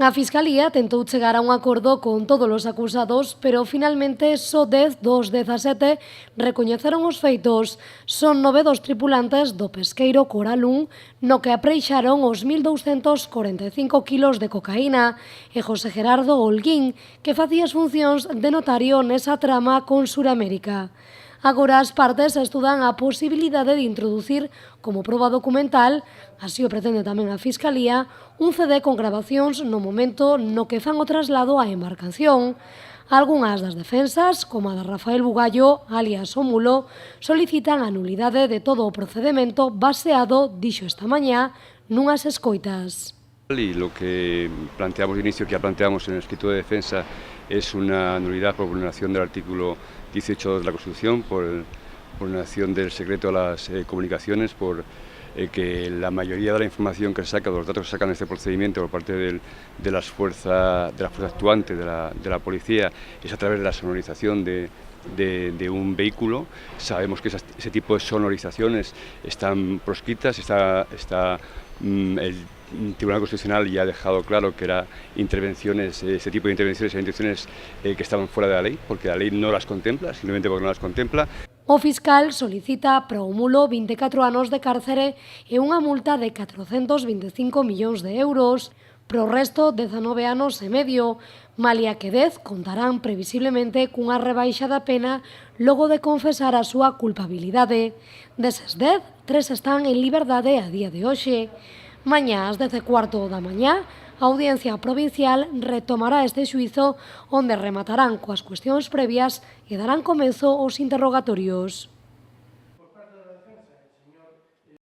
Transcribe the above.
A Fiscalía tentou chegar a un acordo con todos os acusados, pero finalmente só 10 dos 17 recoñeceron os feitos. Son 9 dos tripulantes do pesqueiro Coral 1, no que apreixaron os 1.245 kilos de cocaína, e José Gerardo Holguín, que facía as funcións de notario nesa trama con Suramérica. Agora as partes estudan a posibilidade de introducir como proba documental, así o pretende tamén a Fiscalía, un CD con grabacións no momento no que fan o traslado á embarcación. Algunhas das defensas, como a de Rafael Bugallo, alias o Mulo, solicitan a nulidade de todo o procedemento baseado, dixo esta mañá, nunhas escoitas. Y lo que planteamos de inicio, que ya planteamos en el escrito de defensa, es una nulidad por vulneración del artículo 18 de la Constitución, por vulneración del secreto a las comunicaciones, por que la mayoría de la información que se saca, de los datos que se sacan de este procedimiento por parte de la fuerza actuante de la policía, es a través de la sonorización de un vehículo. Sabemos que ese tipo de sonorizaciones están proscritas, el Tribunal Constitucional ya ha dejado claro que eran intervenciones, ese tipo de intervenciones eran intenciones que estaban fuera de la ley, porque la ley no las contempla, simplemente porque no las contempla. O fiscal solicita para o Mulo 24 anos de cárcere e unha multa de 425 millóns de euros. Pro resto, 19 anos e medio, malia que 10 contarán previsiblemente cunha rebaixa da pena logo de confesar a súa culpabilidade. Deses 10, 3 están en liberdade a día de hoxe. Mañá ás 10:15 da mañá, a Audiencia Provincial retomará este xuízo onde rematarán coas cuestións previas e darán comezo aos interrogatorios.